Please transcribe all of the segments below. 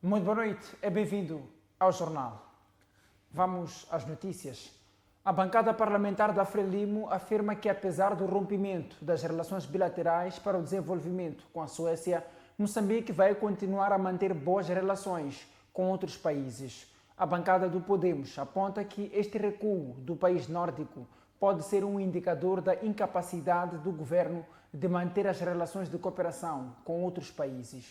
Muito boa noite, é bem-vindo ao jornal. Vamos às notícias. A bancada parlamentar da Frelimo afirma que, apesar do rompimento das relações bilaterais para o desenvolvimento com a Suécia, Moçambique vai continuar a manter boas relações com outros países. A bancada do Podemos aponta que este recuo do país nórdico pode ser um indicador da incapacidade do governo de manter as relações de cooperação com outros países.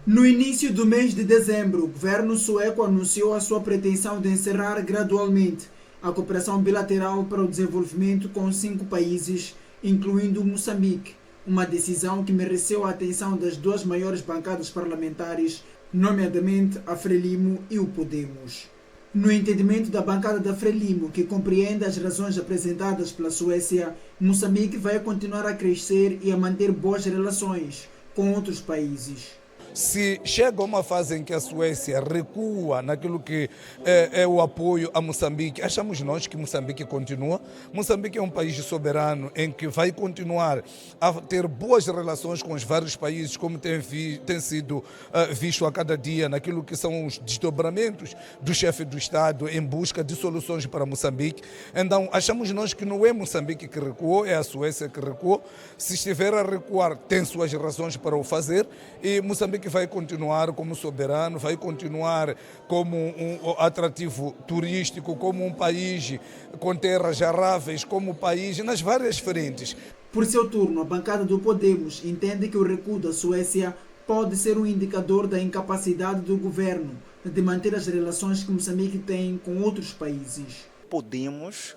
No início do mês de dezembro, o governo sueco anunciou a sua pretensão de encerrar gradualmente a cooperação bilateral para o desenvolvimento com 5 países, incluindo Moçambique, uma decisão que mereceu a atenção das duas maiores bancadas parlamentares, nomeadamente a Frelimo e o Podemos. No entendimento da bancada da Frelimo, que compreende as razões apresentadas pela Suécia, Moçambique vai continuar a crescer e a manter boas relações com outros países. Se chega a uma fase em que a Suécia recua naquilo que é o apoio a Moçambique, achamos nós que Moçambique continua. Moçambique é um país soberano em que vai continuar a ter boas relações com os vários países, como tem sido visto a cada dia naquilo que são os desdobramentos do chefe do Estado em busca de soluções para Moçambique. Então, achamos nós que não é Moçambique que recuou, é a Suécia que recuou. Se estiver a recuar, tem suas razões para o fazer e Moçambique vai continuar como soberano, vai continuar como um atrativo turístico, como um país com terras aráveis, como país nas várias frentes. Por seu turno, a bancada do Podemos entende que o recuo da Suécia pode ser um indicador da incapacidade do governo de manter as relações que Moçambique tem com outros países. Podemos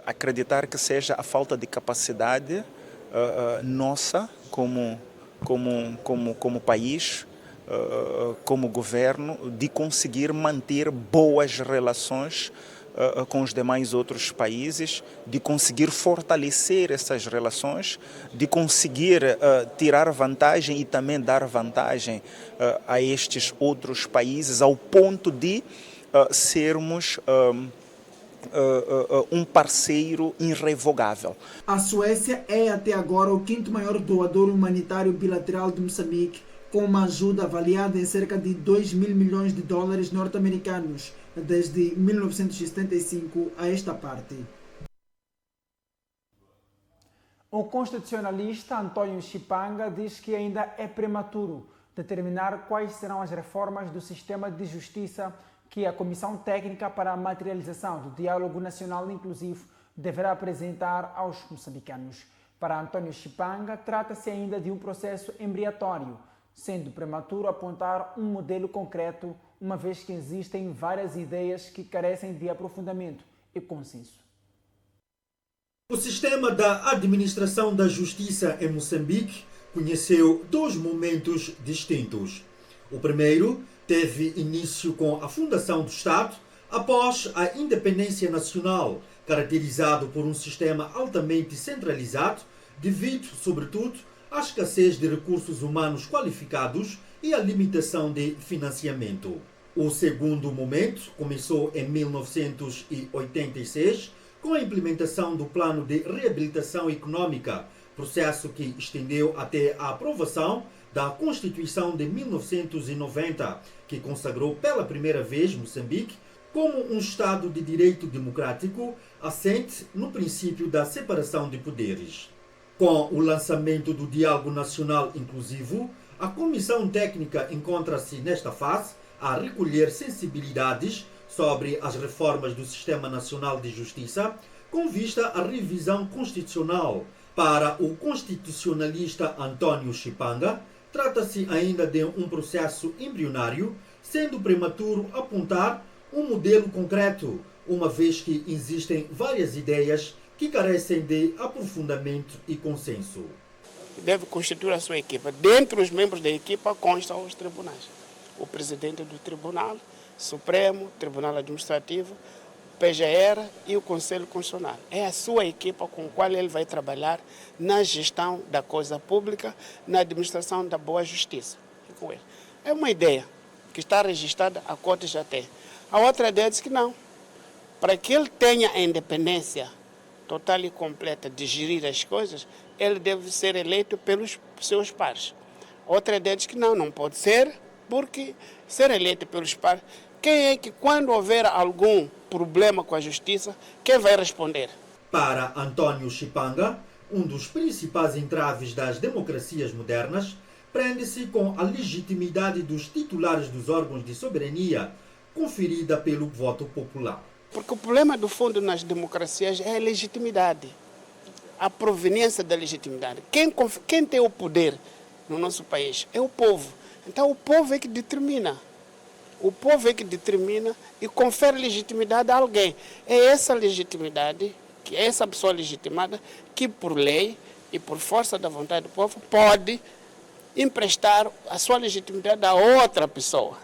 acreditar que seja a falta de capacidade nossa como país, como governo, de conseguir manter boas relações com os demais outros países, de conseguir fortalecer essas relações, de conseguir tirar vantagem e também dar vantagem a estes outros países, ao ponto de sermos um parceiro irrevogável. A Suécia é até agora o 5º maior doador humanitário bilateral de Moçambique, com uma ajuda avaliada em cerca de 2 mil milhões de dólares norte-americanos desde 1975 a esta parte. O constitucionalista António Chipanga diz que ainda é prematuro determinar quais serão as reformas do sistema de justiça que a Comissão Técnica para a Materialização do Diálogo Nacional Inclusivo deverá apresentar aos moçambicanos. Para António Chipanga, trata-se ainda de um processo embriatório, sendo prematuro apontar um modelo concreto, uma vez que existem várias ideias que carecem de aprofundamento e consenso. O sistema da administração da justiça em Moçambique conheceu 2 momentos distintos. O primeiro teve início com a fundação do Estado, após a independência nacional, caracterizado por um sistema altamente centralizado, devido, sobretudo, à escassez de recursos humanos qualificados e à limitação de financiamento. O segundo momento começou em 1986, com a implementação do Plano de Reabilitação Econômica, processo que estendeu até a aprovação da Constituição de 1990, que consagrou pela primeira vez Moçambique como um Estado de direito democrático assente no princípio da separação de poderes. Com o lançamento do Diálogo Nacional Inclusivo, a Comissão Técnica encontra-se nesta fase a recolher sensibilidades sobre as reformas do Sistema Nacional de Justiça, com vista à revisão constitucional. Para o constitucionalista António Chipanga, trata-se ainda de um processo embrionário, sendo prematuro apontar um modelo concreto, uma vez que existem várias ideias que carecem de aprofundamento e consenso. Deve constituir a sua equipa. Dentre os membros da equipa constam os tribunais. O presidente do Tribunal Supremo, Tribunal Administrativo, PGR e o Conselho Constitucional. É a sua equipa com a qual ele vai trabalhar na gestão da coisa pública, na administração da boa justiça. É uma ideia que está registrada, a Corte já tem. A outra ideia diz que não. Para que ele tenha a independência total e completa de gerir as coisas, ele deve ser eleito pelos seus pares. Outra ideia diz que não pode ser, porque ser eleito pelos pares, quem é que quando houver algum problema com a justiça, quem vai responder? Para António Chipanga, um dos principais entraves das democracias modernas prende-se com a legitimidade dos titulares dos órgãos de soberania conferida pelo voto popular. Porque o problema do fundo nas democracias é a legitimidade, a proveniência da legitimidade. Quem tem o poder no nosso país é o povo. Então o povo é que determina. O povo é que determina e confere legitimidade a alguém. É essa legitimidade, que é essa pessoa legitimada, que por lei e por força da vontade do povo pode emprestar a sua legitimidade a outra pessoa.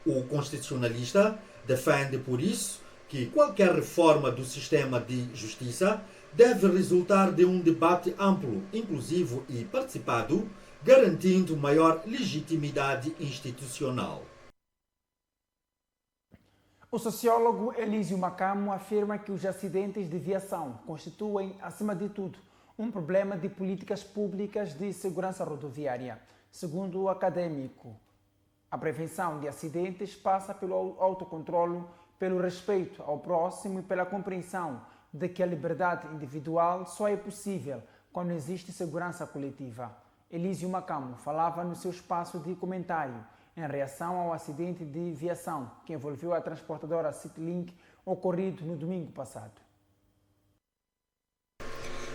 O constitucionalista defende, por isso, que qualquer reforma do sistema de justiça deve resultar de um debate amplo, inclusivo e participado, garantindo maior legitimidade institucional. O sociólogo Elísio Macamo afirma que os acidentes de viação constituem, acima de tudo, um problema de políticas públicas de segurança rodoviária. Segundo o acadêmico, a prevenção de acidentes passa pelo autocontrole, pelo respeito ao próximo e pela compreensão de que a liberdade individual só é possível quando existe segurança coletiva. Elísio Macamo falava no seu espaço de comentário em reação ao acidente de viação que envolveu a transportadora CityLink ocorrido no domingo passado.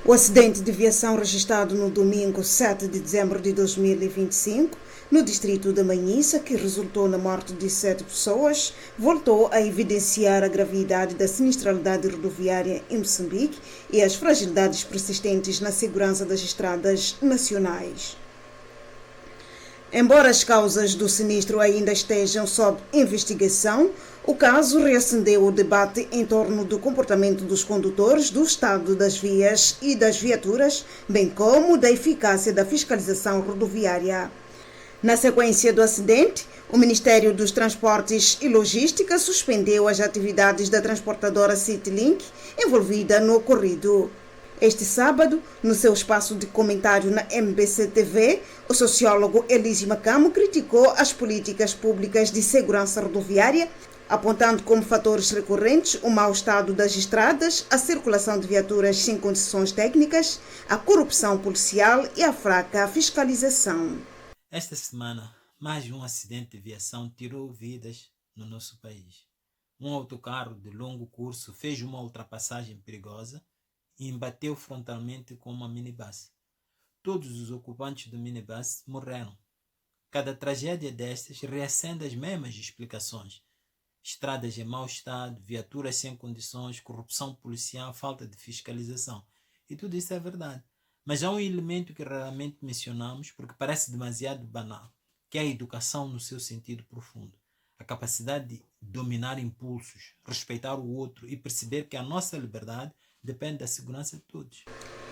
O acidente de viação registrado no domingo 7 de dezembro de 2025, no distrito da Manhissa, que resultou na morte de 7 pessoas, voltou a evidenciar a gravidade da sinistralidade rodoviária em Moçambique e as fragilidades persistentes na segurança das estradas nacionais. Embora as causas do sinistro ainda estejam sob investigação, o caso reacendeu o debate em torno do comportamento dos condutores, do estado das vias e das viaturas, bem como da eficácia da fiscalização rodoviária. Na sequência do acidente, o Ministério dos Transportes e Logística suspendeu as atividades da transportadora CityLink envolvida no ocorrido. Este sábado, no seu espaço de comentário na MBC TV, o sociólogo Elísio Macamo criticou as políticas públicas de segurança rodoviária, apontando como fatores recorrentes o mau estado das estradas, a circulação de viaturas sem condições técnicas, a corrupção policial e a fraca fiscalização. Esta semana, mais um acidente de viação tirou vidas no nosso país. Um autocarro de longo curso fez uma ultrapassagem perigosa e embateu frontalmente com uma minibus. Todos os ocupantes do minibus morreram. Cada tragédia destas reacende as mesmas explicações. Estradas em mau estado, viaturas sem condições, corrupção policial, falta de fiscalização. E tudo isso é verdade. Mas há um elemento que raramente mencionamos porque parece demasiado banal, que é a educação no seu sentido profundo. A capacidade de dominar impulsos, respeitar o outro e perceber que a nossa liberdade depende da segurança de todos.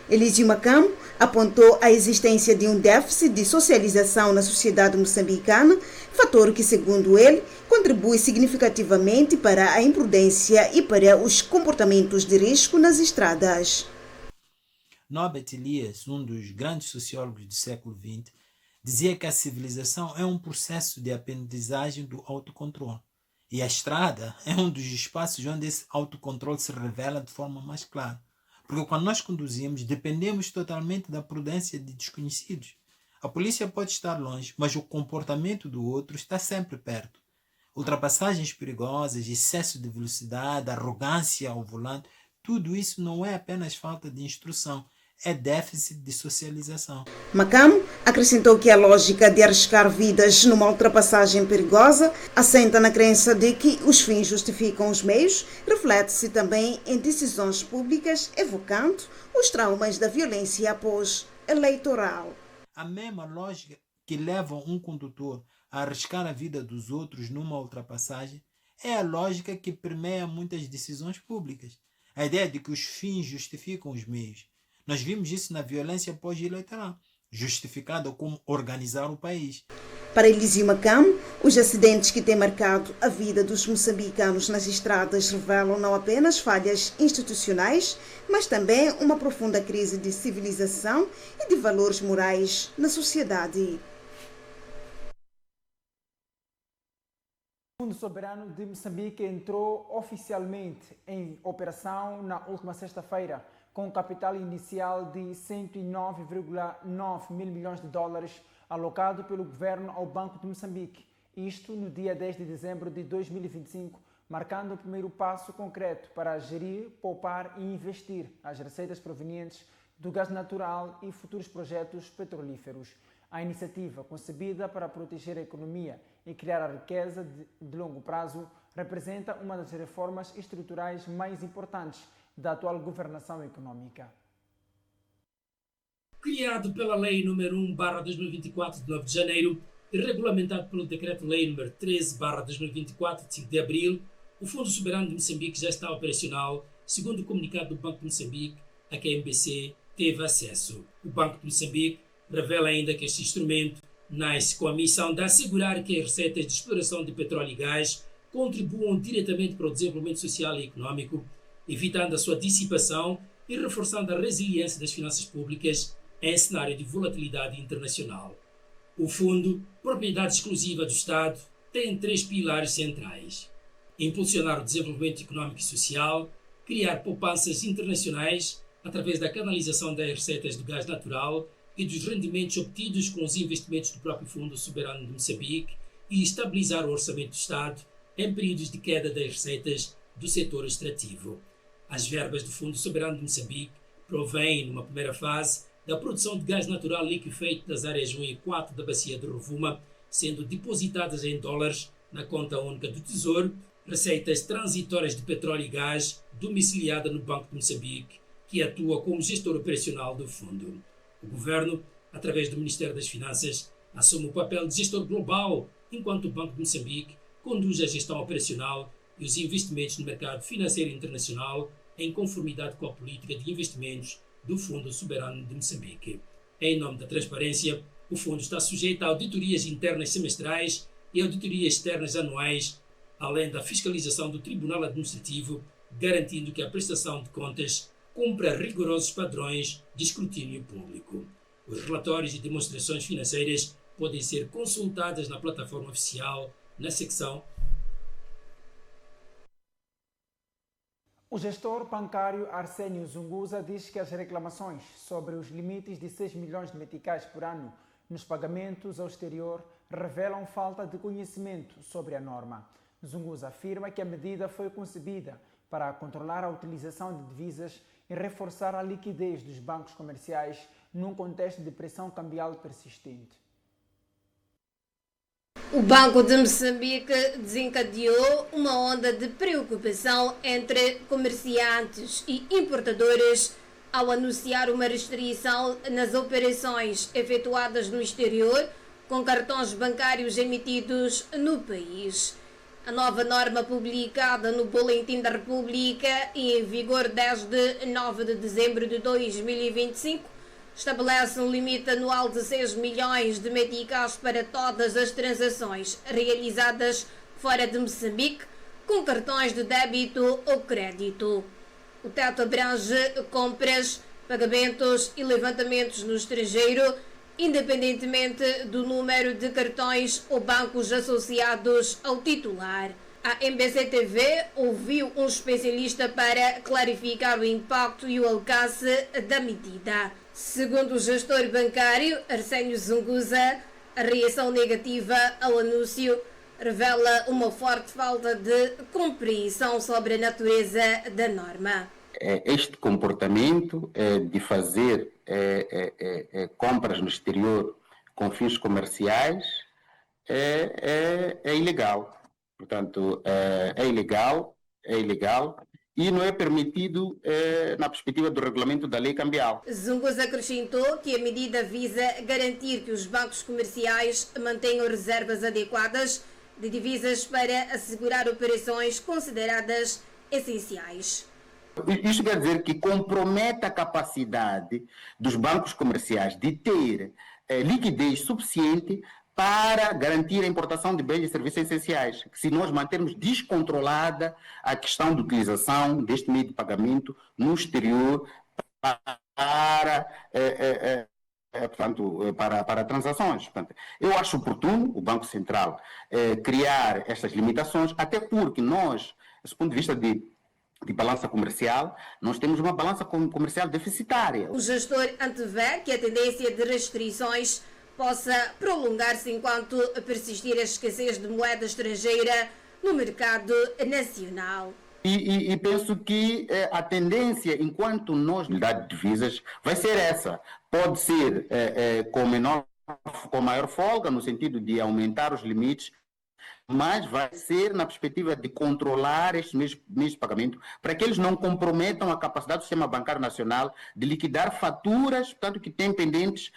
Elísio Macamo apontou a existência de um déficit de socialização na sociedade moçambicana, fator que, segundo ele, contribui significativamente para a imprudência e para os comportamentos de risco nas estradas. Norbert Elias, um dos grandes sociólogos do século XX, dizia que a civilização é um processo de aprendizagem do autocontrole. E a estrada é um dos espaços onde esse autocontrole se revela de forma mais clara. Porque quando nós conduzimos, dependemos totalmente da prudência de desconhecidos. A polícia pode estar longe, mas o comportamento do outro está sempre perto. Ultrapassagens perigosas, excesso de velocidade, arrogância ao volante, tudo isso não é apenas falta de instrução, é déficit de socialização. Macamo acrescentou que a lógica de arriscar vidas numa ultrapassagem perigosa assenta na crença de que os fins justificam os meios, reflete-se também em decisões públicas, evocando os traumas da violência pós-eleitoral. A mesma lógica que leva um condutor a arriscar a vida dos outros numa ultrapassagem é a lógica que permeia muitas decisões públicas. A ideia de que os fins justificam os meios. Nós vimos isso na violência pós-eleitoral, justificada como organizar o país. Para Elísio Macam, os acidentes que têm marcado a vida dos moçambicanos nas estradas revelam não apenas falhas institucionais, mas também uma profunda crise de civilização e de valores morais na sociedade. O Fundo Soberano de Moçambique entrou oficialmente em operação na última sexta-feira, com um capital inicial de 109,9 mil milhões de dólares alocado pelo governo ao Banco de Moçambique. Isto no dia 10 de dezembro de 2025, marcando o primeiro passo concreto para gerir, poupar e investir as receitas provenientes do gás natural e futuros projetos petrolíferos. A iniciativa, concebida para proteger a economia e criar a riqueza de longo prazo, representa uma das reformas estruturais mais importantes da atual governação econômica. Criado pela Lei nº 1/2024 de 9 de janeiro e regulamentado pelo Decreto-Lei nº 13/2024 de 5 de abril, o Fundo Soberano de Moçambique já está operacional, segundo o comunicado do Banco de Moçambique, a que a MPC teve acesso. O Banco de Moçambique revela ainda que este instrumento nasce com a missão de assegurar que as receitas de exploração de petróleo e gás contribuam diretamente para o desenvolvimento social e econômico, evitando a sua dissipação e reforçando a resiliência das finanças públicas em cenário de volatilidade internacional. O fundo, propriedade exclusiva do Estado, tem 3 pilares centrais: impulsionar o desenvolvimento econômico e social, criar poupanças internacionais através da canalização das receitas do gás natural e dos rendimentos obtidos com os investimentos do próprio Fundo Soberano de Moçambique e estabilizar o orçamento do Estado em períodos de queda das receitas do setor extrativo. As verbas do Fundo Soberano de Moçambique provêm, numa primeira fase, da produção de gás natural liquefeito das áreas 1 e 4 da Bacia de Rovuma, sendo depositadas em dólares na conta única do Tesouro, receitas transitórias de petróleo e gás domiciliada no Banco de Moçambique, que atua como gestor operacional do fundo. O governo, através do Ministério das Finanças, assume o papel de gestor global, enquanto o Banco de Moçambique conduz a gestão operacional e os investimentos no mercado financeiro internacional em conformidade com a política de investimentos do Fundo Soberano de Moçambique. Em nome da transparência, o fundo está sujeito a auditorias internas semestrais e auditorias externas anuais, além da fiscalização do Tribunal Administrativo, garantindo que a prestação de contas cumpra rigorosos padrões de escrutínio público. Os relatórios e demonstrações financeiras podem ser consultadas na plataforma oficial, na secção. O gestor bancário Arsénio Zunguza diz que as reclamações sobre os limites de 6 milhões de meticais por ano nos pagamentos ao exterior revelam falta de conhecimento sobre a norma. Zunguza afirma que a medida foi concebida para controlar a utilização de divisas e reforçar a liquidez dos bancos comerciais num contexto de pressão cambial persistente. O Banco de Moçambique desencadeou uma onda de preocupação entre comerciantes e importadores ao anunciar uma restrição nas operações efetuadas no exterior com cartões bancários emitidos no país. A nova norma, publicada no Boletim da República e em vigor desde 9 de dezembro de 2025, estabelece um limite anual de 6 milhões de meticais para todas as transações realizadas fora de Moçambique com cartões de débito ou crédito. O teto abrange compras, pagamentos e levantamentos no estrangeiro, independentemente do número de cartões ou bancos associados ao titular. A MBC-TV ouviu um especialista para clarificar o impacto e o alcance da medida. Segundo o gestor bancário Arsénio Zunguza, a reação negativa ao anúncio revela uma forte falta de compreensão sobre a natureza da norma. Este comportamento de fazer compras no exterior com fins comerciais é ilegal. Portanto, é ilegal e não é permitido na perspectiva do regulamento da lei cambial. Zunguza acrescentou que a medida visa garantir que os bancos comerciais mantenham reservas adequadas de divisas para assegurar operações consideradas essenciais. Isto quer dizer que compromete a capacidade dos bancos comerciais de ter liquidez suficiente para garantir a importação de bens e serviços essenciais. Se nós mantermos descontrolada a questão de utilização deste meio de pagamento no exterior para transações. Portanto, eu acho oportuno o Banco Central criar estas limitações, até porque nós, desse ponto de vista de balança comercial, nós temos uma balança comercial deficitária. O gestor antevê que a tendência de restrições possa prolongar-se enquanto persistir a escassez de moeda estrangeira no mercado nacional. E penso que a tendência, enquanto nós, unidade de divisas, vai ser essa. Pode ser com maior folga, no sentido de aumentar os limites, mas vai ser na perspectiva de controlar estes meios de pagamento para que eles não comprometam a capacidade do sistema bancário nacional de liquidar faturas, portanto, que têm pendentes,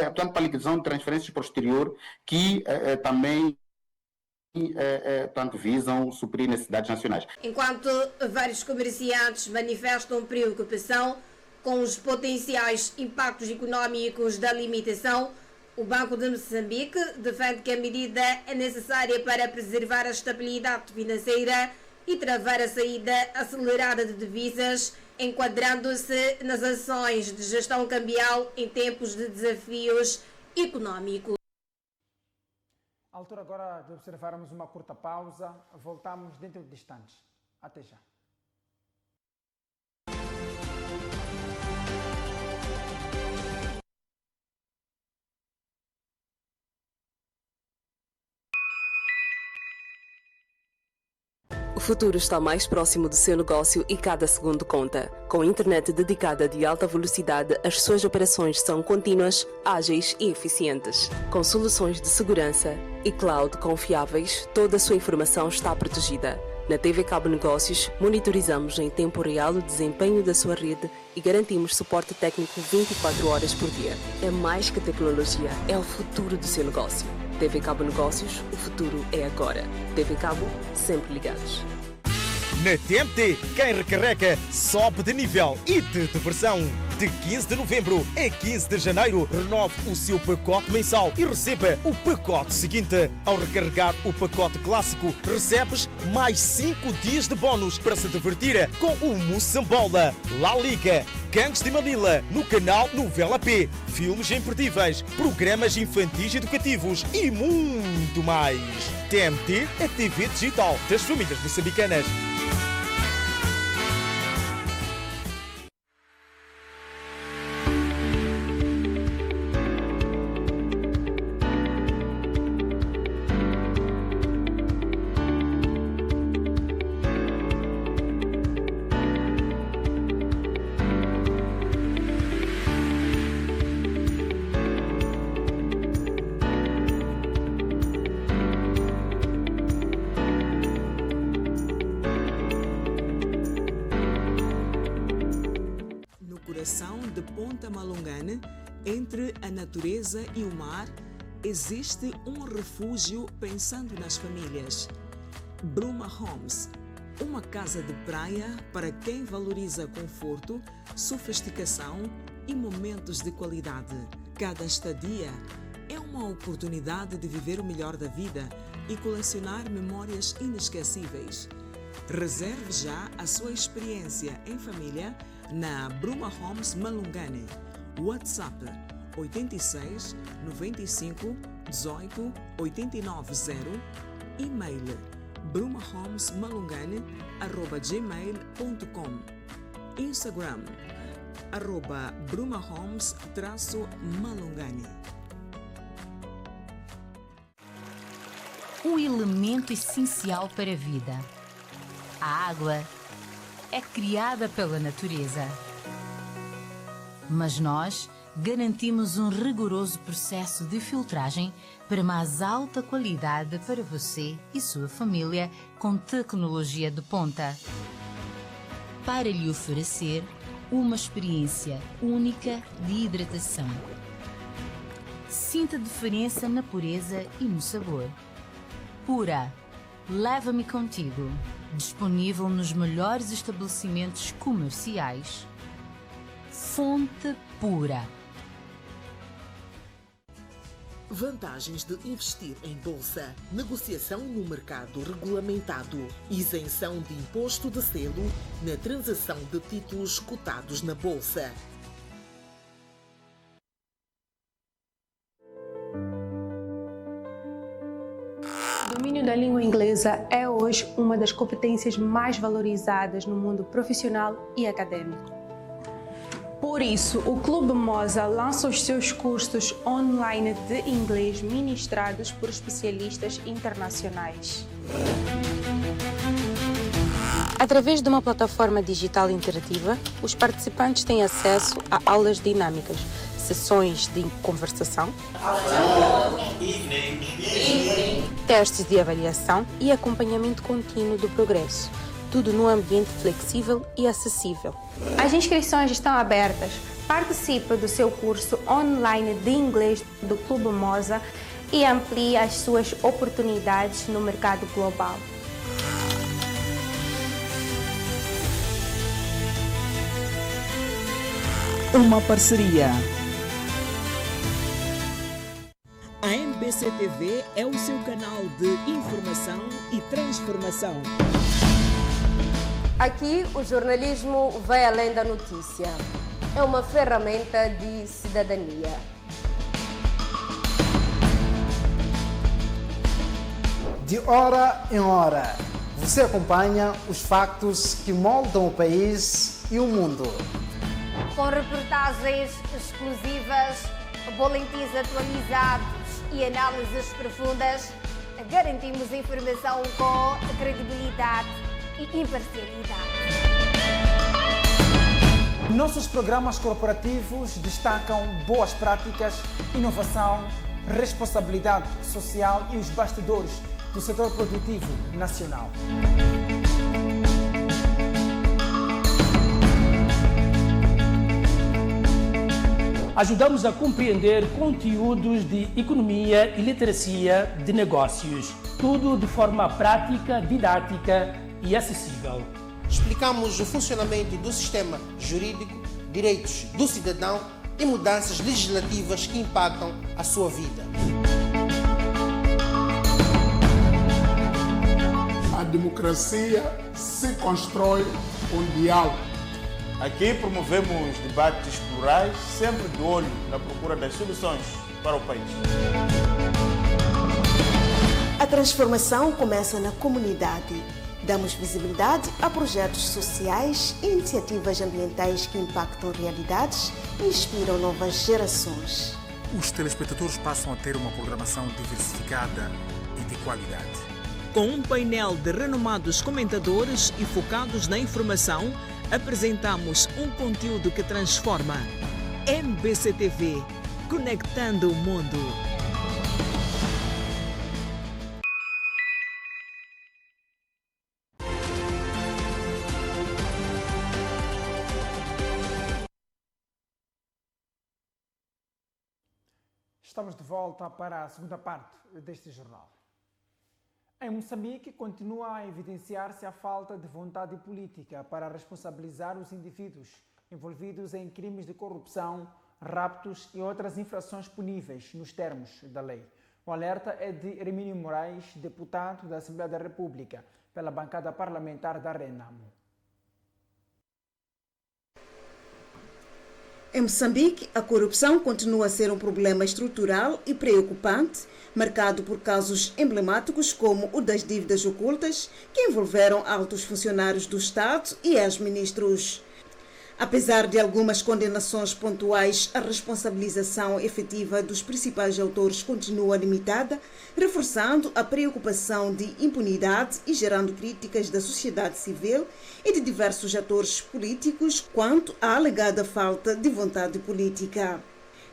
portanto, para liquidação de transferências para o exterior, que também tanto visam suprir necessidades nacionais. Enquanto vários comerciantes manifestam preocupação com os potenciais impactos econômicos da limitação, o Banco de Moçambique defende que a medida é necessária para preservar a estabilidade financeira e travar a saída acelerada de divisas, enquadrando-se nas ações de gestão cambial em tempos de desafios econômicos. À altura agora de observarmos uma curta pausa, voltamos dentro de instantes. Até já. O futuro está mais próximo do seu negócio e cada segundo conta. Com internet dedicada de alta velocidade, as suas operações são contínuas, ágeis e eficientes. Com soluções de segurança e cloud confiáveis, toda a sua informação está protegida. Na TV Cabo Negócios, monitorizamos em tempo real o desempenho da sua rede e garantimos suporte técnico 24 horas por dia. É mais que tecnologia, é o futuro do seu negócio. TV Cabo Negócios, o futuro é agora. TV Cabo, sempre ligados. Na TMT, quem recarrega sobe de nível e de versão. De 15 de novembro a 15 de janeiro, renove o seu pacote mensal e receba o pacote seguinte. Ao recarregar o pacote clássico, recebes mais 5 dias de bónus para se divertir com o Moçambola, La Liga, Gangues de Manila, no canal Novela P, filmes imperdíveis, programas infantis educativos e muito mais. TMT, a TV digital das famílias moçambicanas. De Ponta Malongane, entre a natureza e o mar, existe um refúgio pensando nas famílias. Bruma Homes, uma casa de praia para quem valoriza conforto, sofisticação e momentos de qualidade. Cada estadia é uma oportunidade de viver o melhor da vida e colecionar memórias inesquecíveis. Reserve já a sua experiência em família na Bruma Homes Malungane. WhatsApp 86 95 18 890. E-mail brumahomesmalungane@gmail.com. Instagram @brumahomes_malungane. O elemento essencial para a vida. A água é criada pela natureza. Mas nós garantimos um rigoroso processo de filtragem para mais alta qualidade para você e sua família com tecnologia de ponta. Para lhe oferecer uma experiência única de hidratação. Sinta a diferença na pureza e no sabor. Pura, leva-me contigo. Disponível nos melhores estabelecimentos comerciais. Fonte Pura. Vantagens de investir em bolsa. Negociação no mercado regulamentado. Isenção de imposto de selo na transação de títulos cotados na bolsa. O domínio da língua inglesa é hoje uma das competências mais valorizadas no mundo profissional e acadêmico. Por isso, o Clube Moza lança os seus cursos online de inglês ministrados por especialistas internacionais. Através de uma plataforma digital interativa, os participantes têm acesso a aulas dinâmicas, sessões de conversação, testes de avaliação e acompanhamento contínuo do progresso. Tudo num ambiente flexível e acessível. As inscrições estão abertas. Participe do seu curso online de inglês do Clube Moza e amplie as suas oportunidades no mercado global. Uma parceria. A MBC TV é o seu canal de informação e transformação. Aqui, o jornalismo vai além da notícia. É uma ferramenta de cidadania. De hora em hora, você acompanha os factos que moldam o país e o mundo. Com reportagens exclusivas, boletins atualizados e análises profundas, garantimos informação com credibilidade e imparcialidade. Nossos programas corporativos destacam boas práticas, inovação, responsabilidade social e os bastidores do setor produtivo nacional. Ajudamos a compreender conteúdos de economia e literacia de negócios. Tudo de forma prática, didática e acessível. Explicamos o funcionamento do sistema jurídico, direitos do cidadão e mudanças legislativas que impactam a sua vida. A democracia se constrói com diálogo. Aqui promovemos debates plurais, sempre de olho na procura das soluções para o país. A transformação começa na comunidade. Damos visibilidade a projetos sociais e iniciativas ambientais que impactam realidades e inspiram novas gerações. Os telespectadores passam a ter uma programação diversificada e de qualidade. Com um painel de renomados comentadores e focados na informação, apresentamos um conteúdo que transforma. MBC TV, conectando o mundo. Estamos de volta para a segunda parte deste jornal. Em Moçambique, continua a evidenciar-se a falta de vontade política para responsabilizar os indivíduos envolvidos em crimes de corrupção, raptos e outras infrações puníveis nos termos da lei. O alerta é de Hermínio Moraes, deputado da Assembleia da República, pela bancada parlamentar da Renamo. Em Moçambique, a corrupção continua a ser um problema estrutural e preocupante, marcado por casos emblemáticos como o das dívidas ocultas, que envolveram altos funcionários do Estado e ex-ministros. Apesar de algumas condenações pontuais, a responsabilização efetiva dos principais autores continua limitada, reforçando a preocupação de impunidade e gerando críticas da sociedade civil e de diversos atores políticos quanto à alegada falta de vontade política.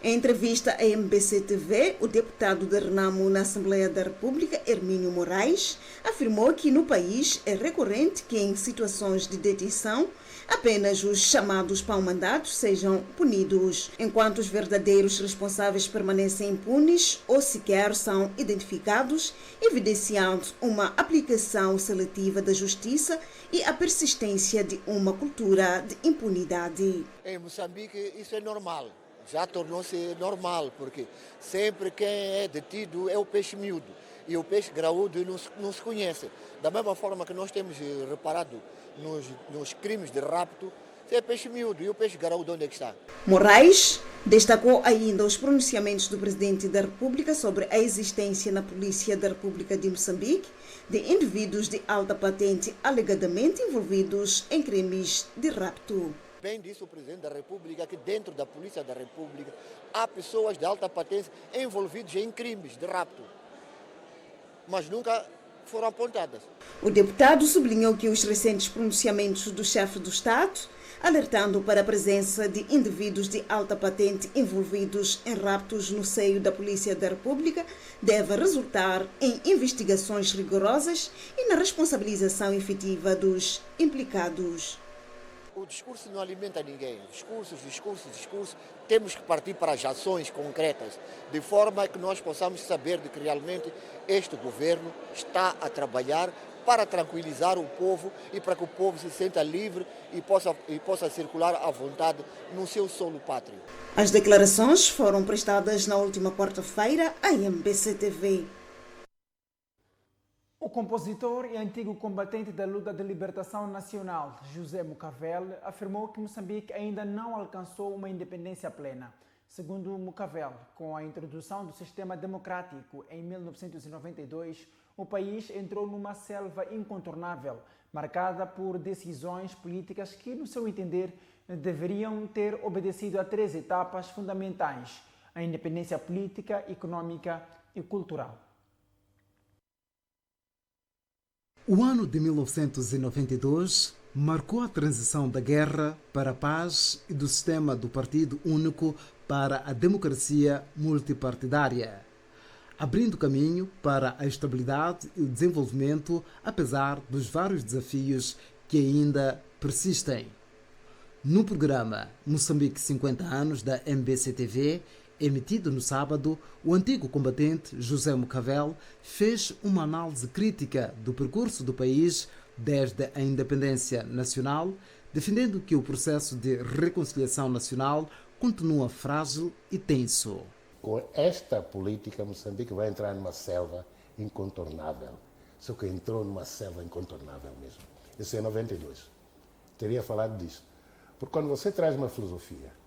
Em entrevista à MBC TV, o deputado da Renamo na Assembleia da República, Hermínio Moraes, afirmou que no país é recorrente que em situações de detenção apenas os chamados pau-mandados sejam punidos, enquanto os verdadeiros responsáveis permanecem impunes ou sequer são identificados, evidenciando uma aplicação seletiva da justiça e a persistência de uma cultura de impunidade. Em Moçambique isso é normal. Já tornou-se normal, porque sempre quem é detido é o peixe miúdo e o peixe graúdo não se conhece. Da mesma forma que nós temos reparado nos crimes de rapto, é peixe miúdo e o peixe graúdo onde é que está? Moraes destacou ainda os pronunciamentos do Presidente da República sobre a existência na Polícia da República de Moçambique de indivíduos de alta patente alegadamente envolvidos em crimes de rapto. Bem disse o Presidente da República que dentro da Polícia da República há pessoas de alta patente envolvidas em crimes de rapto, mas nunca foram apontadas. O deputado sublinhou que os recentes pronunciamentos do chefe do Estado, alertando para a presença de indivíduos de alta patente envolvidos em raptos no seio da Polícia da República, deve resultar em investigações rigorosas e na responsabilização efetiva dos implicados. O discurso não alimenta ninguém. Discursos. Temos que partir para as ações concretas, de forma que nós possamos saber de que realmente este governo está a trabalhar para tranquilizar o povo e para que o povo se sinta livre e possa circular à vontade no seu solo pátrio. As declarações foram prestadas na última quarta-feira à MBC-TV. O compositor e antigo combatente da luta de libertação nacional, José Mucavel, afirmou que Moçambique ainda não alcançou uma independência plena. Segundo Mucavel, com a introdução do sistema democrático em 1992, o país entrou numa selva incontornável, marcada por decisões políticas que, no seu entender, deveriam ter obedecido a 3 etapas fundamentais: a independência política, econômica e cultural. O ano de 1992 marcou a transição da guerra para a paz e do sistema do Partido Único para a democracia multipartidária, abrindo caminho para a estabilidade e o desenvolvimento, apesar dos vários desafios que ainda persistem. No programa Moçambique 50 anos da MBC-TV, emitido no sábado, o antigo combatente José Mucavel fez uma análise crítica do percurso do país desde a independência nacional, defendendo que o processo de reconciliação nacional continua frágil e tenso. Com esta política, Moçambique vai entrar numa selva incontornável. Só que entrou numa selva incontornável mesmo. Isso é 92. Teria falado disso. Porque quando você traz uma filosofia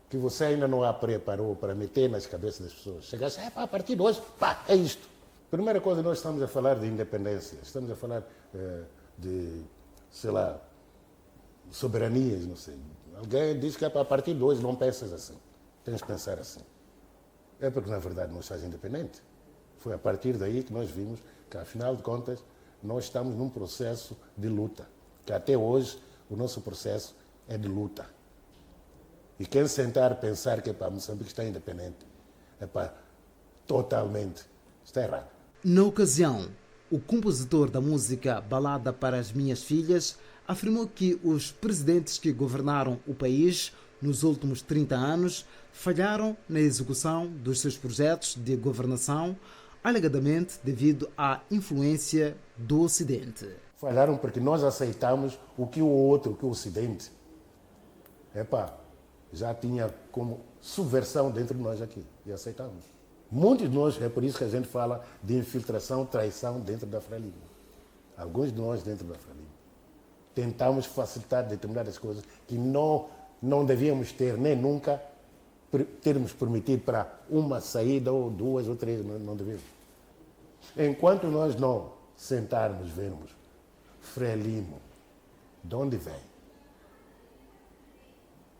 que você ainda não a preparou para meter nas cabeças das pessoas, chegasse, a partir de hoje, é isto. Primeira coisa, nós estamos a falar de independência, estamos a falar de, sei lá, soberanias, não sei. Alguém diz que a partir de hoje não pensas assim, tens de pensar assim. É porque, na verdade, nós estamos independentes. Foi a partir daí que nós vimos que, afinal de contas, nós estamos num processo de luta, que até hoje o nosso processo é de luta. E quem sentar pensar que Moçambique está independente, totalmente, está errado. Na ocasião, o compositor da música Balada para as Minhas Filhas afirmou que os presidentes que governaram o país nos últimos 30 anos falharam na execução dos seus projetos de governação, alegadamente devido à influência do Ocidente. Falharam porque nós aceitamos o que o outro, o que o Ocidente, já tinha como subversão dentro de nós aqui, e aceitamos. Muitos de nós, é por isso que a gente fala de infiltração, traição dentro da Frelimo. Alguns de nós dentro da Frelimo. Tentamos facilitar determinadas coisas que não devíamos ter, nem nunca termos permitido para uma saída, ou 2 ou 3, não devíamos. Enquanto nós não sentarmos, vermos Frelimo, de onde vem,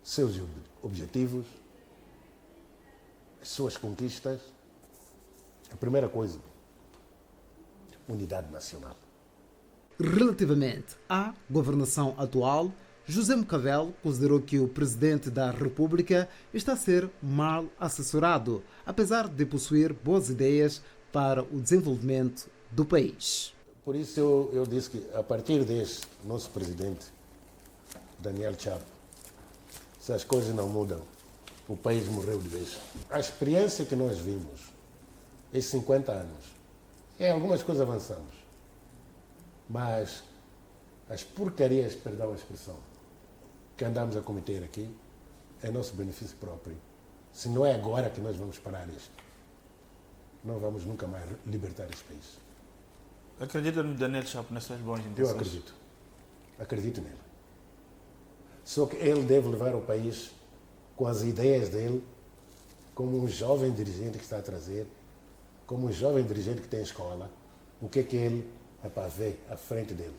seus objetivos, as suas conquistas, a primeira coisa, unidade nacional. Relativamente à governação atual, José Mucavel considerou que o Presidente da República está a ser mal assessorado, apesar de possuir boas ideias para o desenvolvimento do país. Por isso eu disse que a partir deste nosso Presidente, Daniel Chapo, se as coisas não mudam, o país morreu de vez. A experiência que nós vimos, esses 50 anos, em algumas coisas avançamos, mas as porcarias, perdão a expressão, que andamos a cometer aqui, é nosso benefício próprio. Se não é agora que nós vamos parar isto, não vamos nunca mais libertar este país. Acredita no Daniel Chapo nessas boas intenções? Eu acredito. Acredito nele. Só que ele deve levar o país com as ideias dele, como um jovem dirigente que está a trazer, como um jovem dirigente que tem escola, o que é que ele vê à frente dele.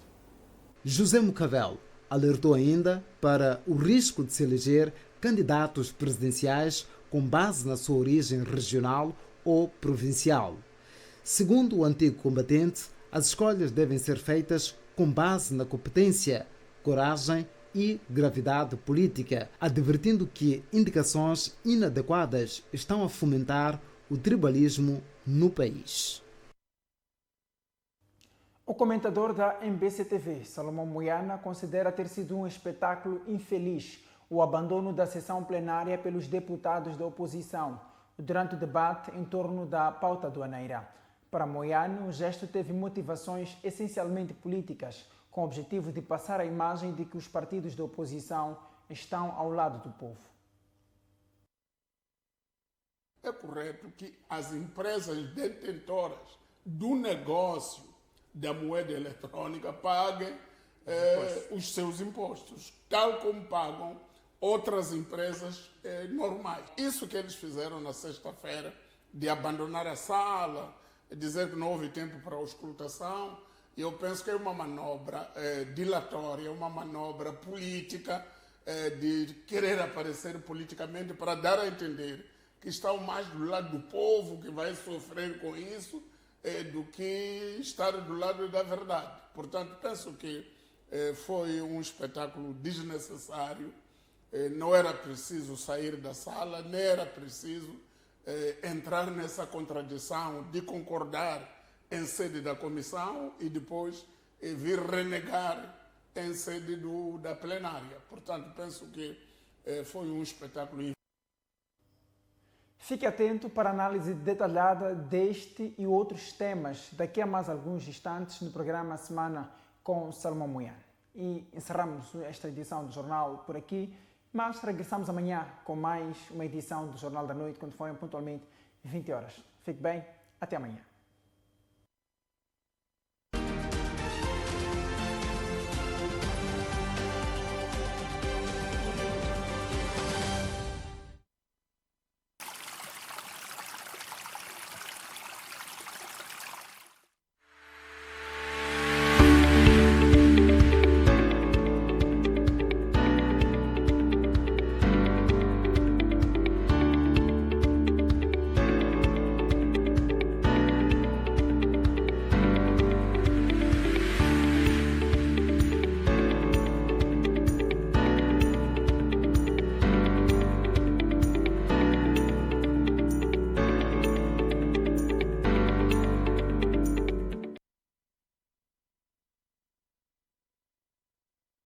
José Mucavel alertou ainda para o risco de se eleger candidatos presidenciais com base na sua origem regional ou provincial. Segundo o antigo combatente, as escolhas devem ser feitas com base na competência, coragem e gravidade política, advertindo que indicações inadequadas estão a fomentar o tribalismo no país. O comentador da MBC-TV, Salomão Moiana, considera ter sido um espetáculo infeliz o abandono da sessão plenária pelos deputados da oposição durante o debate em torno da pauta aduaneira. Para Moiano, o gesto teve motivações essencialmente políticas, com o objetivo de passar a imagem de que os partidos da oposição estão ao lado do povo. É correto que as empresas detentoras do negócio da moeda eletrônica paguem os seus impostos, tal como pagam outras empresas normais. Isso que eles fizeram na sexta-feira, de abandonar a sala, dizer que não houve tempo para a auscultação, eu penso que é uma manobra dilatória, uma manobra política, de querer aparecer politicamente para dar a entender que estão mais do lado do povo, que vai sofrer com isso, do que estar do lado da verdade. Portanto, penso que foi um espetáculo desnecessário, não era preciso sair da sala, nem era preciso entrar nessa contradição de concordar em sede da comissão e depois vir renegar em sede da plenária. Portanto, penso que foi um espetáculo. Fique atento para a análise detalhada deste e outros temas daqui a mais alguns instantes no programa Semana com Salomão Moiano. E encerramos esta edição do Jornal por aqui, mas regressamos amanhã com mais uma edição do Jornal da Noite, quando forem pontualmente 20 horas. Fique bem, até amanhã.